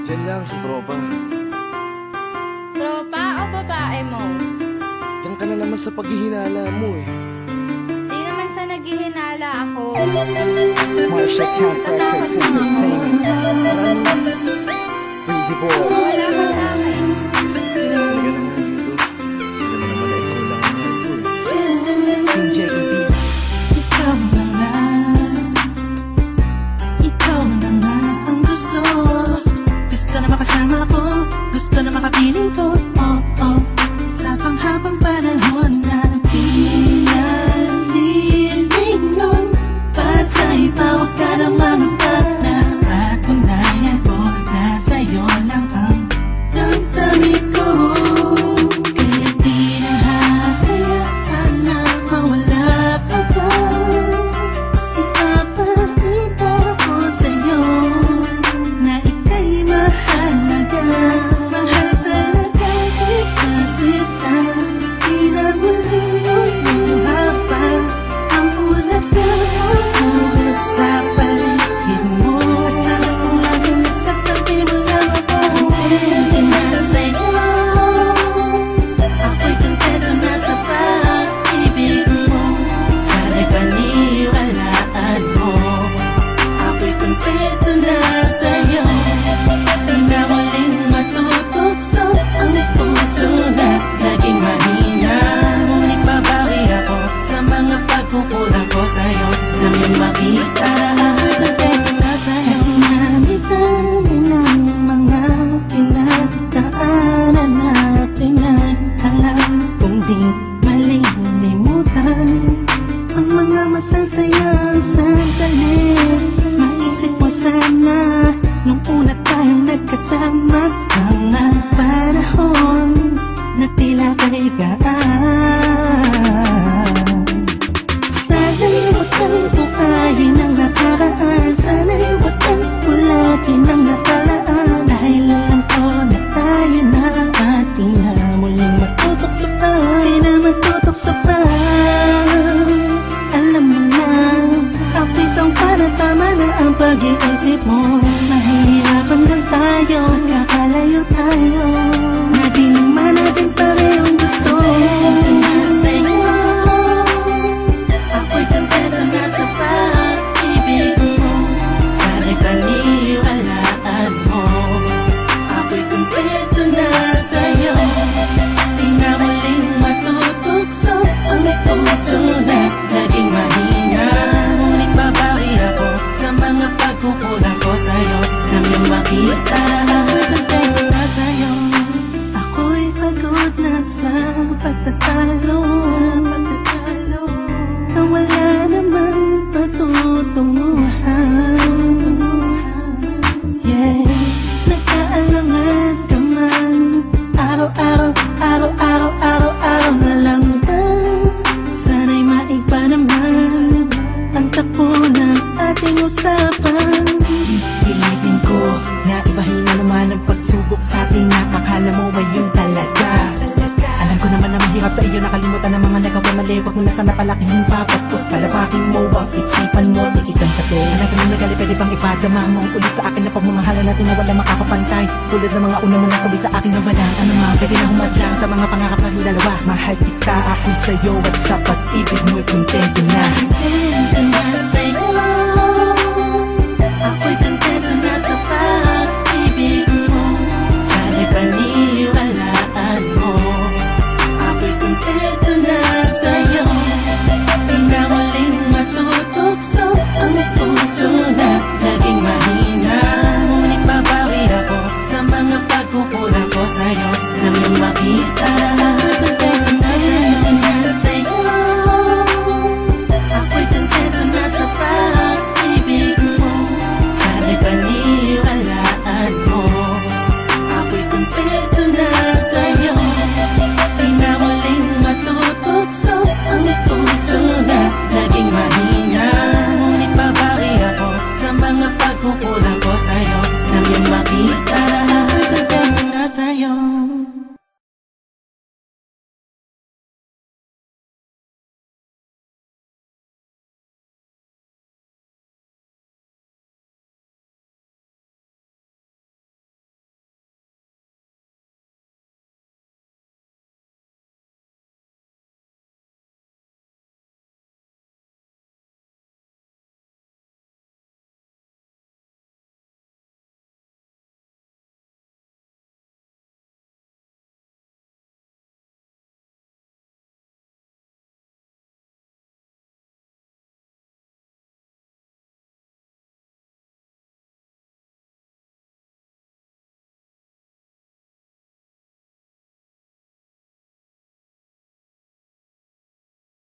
Diyan lang sa tropa. Tropa o babae mo? Yan ka na naman sa paghihinala mo eh. Di naman sa naghihinala ako. Marshall Camp Records Entertainment. Breezy Boys. Wala ka sa akin. Talaga na nga dito. Alam mo naman na ikaw lang ang mahal ko eh. Team JEB. Ikaw na nga. Ikaw na nga ang gusto. Gusto na makasama ko. Gusto na makapiling ko. Oh, oh. Sa panghabang panahon na pinalilingon. Pasa'y tawag ka na manutag na patunayan ko na sa'yo lang ang damdamin ko. Kaya di na hahayaan na mawala ka pa. Ipapakita ko sa'yo na ika'y mahalaga. Mahal talaga kita sita. Di na muli haba ang ulaga sa paligid mo. Kasama ko lagi nasa tabi mo lang ako. Hindi na sa'yo. Ako'y kontento na sa pag-ibig mo. Sana'y paniwalaan mo. Ako'y kontento na sa'yo. Di na muling matutukso ang puso na naging mahina. Ngunit babawi ako sa mga pagkukulang ko sa'yo. Nang yung makita na ako'y kontento na sa'yo. Sa dinami-dami ng mga pinagdaanan natin ay alam kong di malilimutan ang mga masasayang sandali. Maisip mo sana nung una tayong nagkasama, mga panahon na tila kay gaan. Sana'y huwag kang bukayin ang nakaraan. Sana'y huwag kang ulatin ang nakalaan. Dahil alam ko na tayo na at di na muling matutok sa pa. Di na matutok sa pa. Alam mo na, ako'y sangpa na tama na ang pag-iisip mo. Mahihirapan lang tayo, kakalayo tayo. Na di naman natin parehong gusto. Na sa'yo, ako'y kontento na sa pag-ibig mo. Sana'y paniwalaan mo. Ako'y kontento na sa'yo. Di na muling matutukso ang puso na naging mahina. Ngunit babawi ako sa mga pagkukulang ko sa'yo. Nang yung makita na ako'y kontento na sa'yo. Ako'y pagod na sa pagtatalo. Na wala namang patutunguhan. Yeah, nagkaalangan ka man. Araw-araw, araw-araw, araw-araw na lang ba? Sana'y maiba naman ang takbo ng ating usapan. Pilitin ko na ibahin na naman ang pagsubok sa ating nakakala mo ba yun talaga? Alam ko naman na mahirap sa iyo nakalimutan ang mga nagawa mali. Huwag mo na sana palakihin pa. Pagpus palabakin mo ang isipan mo. Tikisan ka to. Alam ko na nagali pwede bang ipadama mo ulit sa akin na pagmamahala natin na wala makakapantay. Tulad ng mga una mo nasabi sa akin na walang ano nga pwede na humadlang sa mga pangarap natin dalawa. Mahal kita ako sa'yo at sa pag-ibig mo'y kontento na. Kontento na sa'yo.